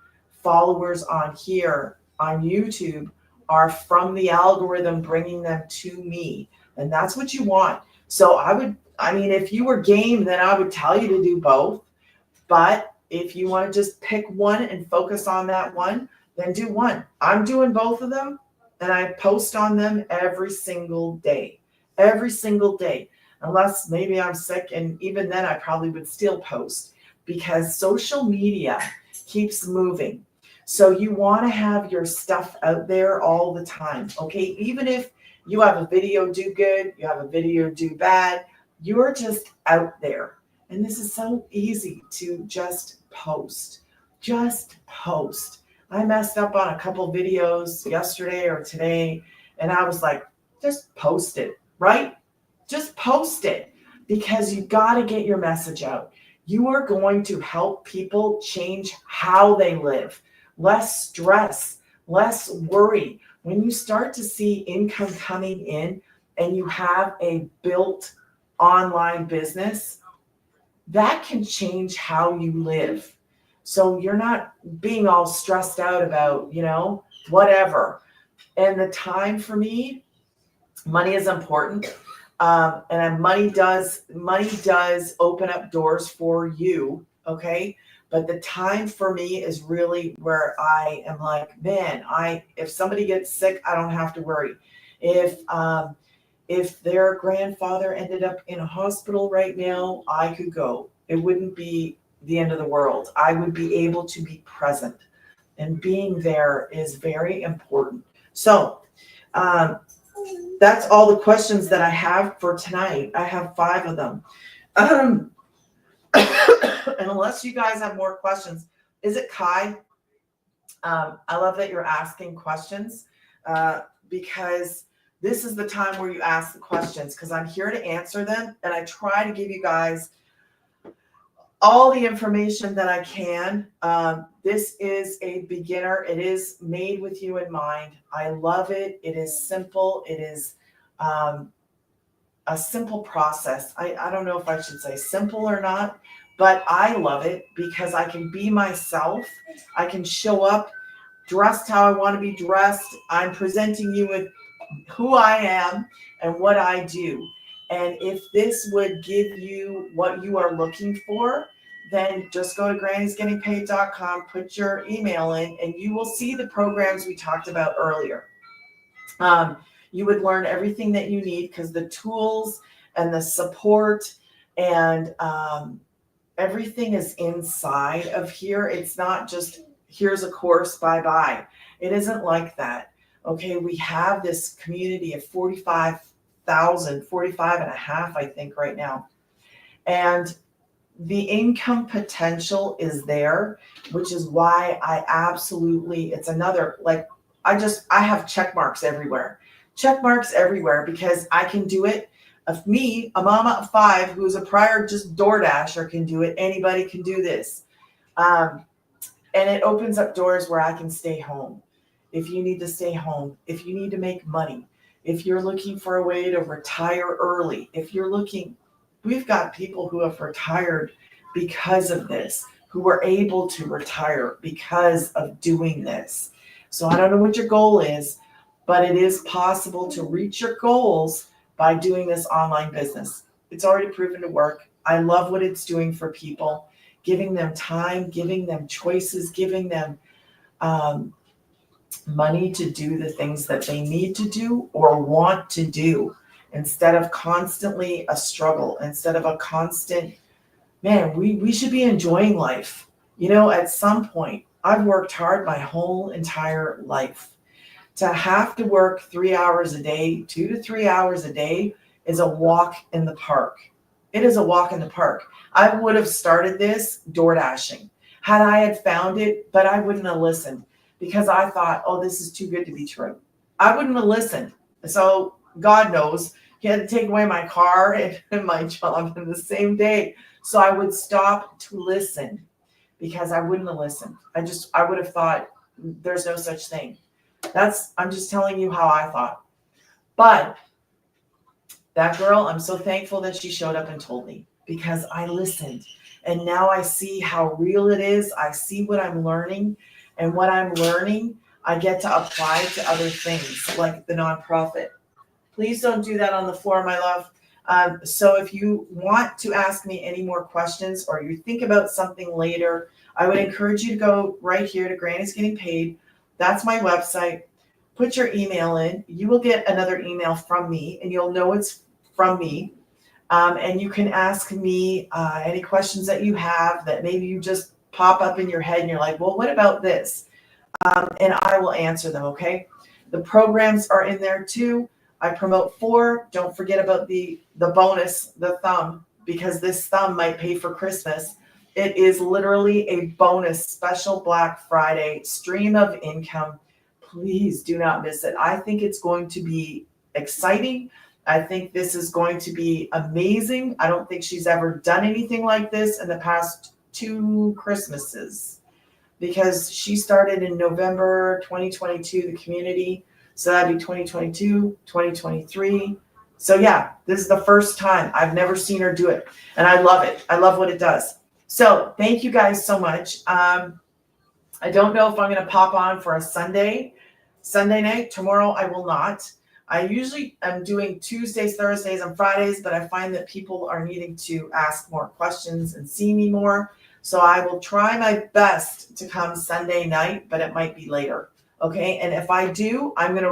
followers on here on YouTube are from the algorithm bringing them to me. And that's what you want. So if you were game, then I would tell you to do both. But if you want to just pick one and focus on that one, then do one. I'm doing both of them and I post on them every single day. Every single day. Unless maybe I'm sick, and even then I probably would still post because social media keeps moving. So you want to have your stuff out there all the time, okay? Even if you have a video do good, you have a video do bad, you're just out there. And this is so easy to just post. Just post. I messed up on a couple videos yesterday or today, and I was like, just post it, right? Just post it because you got to get your message out. You are going to help people change how they live. Less stress, less worry. When you start to see income coming in and you have a built online business, that can change how you live. So you're not being all stressed out about, whatever. And the time for me, money is important. And money does open up doors for you. Okay. But the time for me is really where I am like, man, if somebody gets sick, I don't have to worry. If their grandfather ended up in a hospital right now, I could go. It wouldn't be the end of the world. I would be able to be present, and being there is very important. So, that's all the questions that I have for tonight. I have 5 of them. And unless you guys have more questions, is it Kai? I love that you're asking questions, because this is the time where you ask the questions, because I'm here to answer them, and I try to give you guys all the information that I can. This is a beginner. It is made with you in mind. I love it. It is simple. It is a simple process. I don't know if I should say simple or not, but I love it because I can be myself. I can show up dressed how I want to be dressed. I'm presenting you with who I am and what I do. And if this would give you what you are looking for, then just go to grannysgettingpaid.com, put your email in, and you will see the programs we talked about earlier. You would learn everything that you need, because the tools and the support and everything is inside of here. It's not just, here's a course, bye-bye. It isn't like that. Okay, we have this community of 45,000, 45 and a half, I think, right now. And the income potential is there, which is why it's another, like, I have check marks everywhere. Check marks everywhere, because I can do it. If me, a mama of 5, who's a prior just DoorDasher, can do it, anybody can do this. And it opens up doors where I can stay home. If you need to stay home, if you need to make money, if you're looking for a way to retire early, we've got people who have retired because of this, who were able to retire because of doing this. So I don't know what your goal is, but it is possible to reach your goals by doing this online business. It's already proven to work. I love what it's doing for people, giving them time, giving them choices, giving them money to do the things that they need to do or want to do, instead of constantly a struggle, instead of a constant, man, we should be enjoying life. At some point, I've worked hard my whole entire life. To have to work 3 hours a day, 2 to 3 hours a day, is a walk in the park. It is a walk in the park. I would have started this door dashing had I had found it, but I wouldn't have listened, because I thought, oh, this is too good to be true. I wouldn't have listened. So God knows, he had to take away my car and my job in the same day. So I would stop to listen, because I wouldn't have listened. I would have thought there's no such thing. I'm just telling you how I thought. But that girl, I'm so thankful that she showed up and told me, because I listened. And now I see how real it is. I see what I'm learning. And what I'm learning, I get to apply to other things, like the nonprofit. Please don't do that on the floor, my love. So if you want to ask me any more questions, or you think about something later, I would encourage you to go right here to Granny's Getting Paid. That's my website. Put your email in. You will get another email from me, and you'll know it's from me. And you can ask me any questions that you have that maybe you just pop up in your head and you're like, well, what about this? And I will answer them, okay? The programs are in there too. I promote 4. Don't forget about the bonus, the thumb, because this thumb might pay for Christmas. It is literally a bonus, special Black Friday stream of income. Please do not miss it. I think it's going to be exciting. I think this is going to be amazing. I don't think she's ever done anything like this in the past 2 Christmases, because she started in November 2022, the community. So that'd be 2022, 2023, So yeah, this is the first time. I've never seen her do it, and I love it. I love what it does. So thank you guys so much. I don't know if I'm going to pop on for a Sunday night. Tomorrow I will not. I usually am doing Tuesdays, Thursdays, and Fridays, but I find that people are needing to ask more questions and see me more. So I will try my best to come Sunday night, but it might be later. Okay. And if I do, I'm going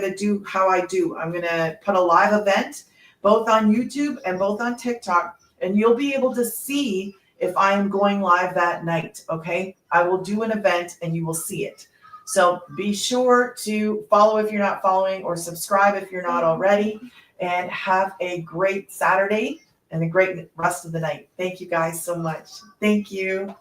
to do how I do. I'm going to put a live event both on YouTube and both on TikTok, and you'll be able to see if I am going live that night. Okay. I will do an event and you will see it. So be sure to follow if you're not following, or subscribe if you're not already, and have a great Saturday and a great rest of the night. Thank you guys so much. Thank you.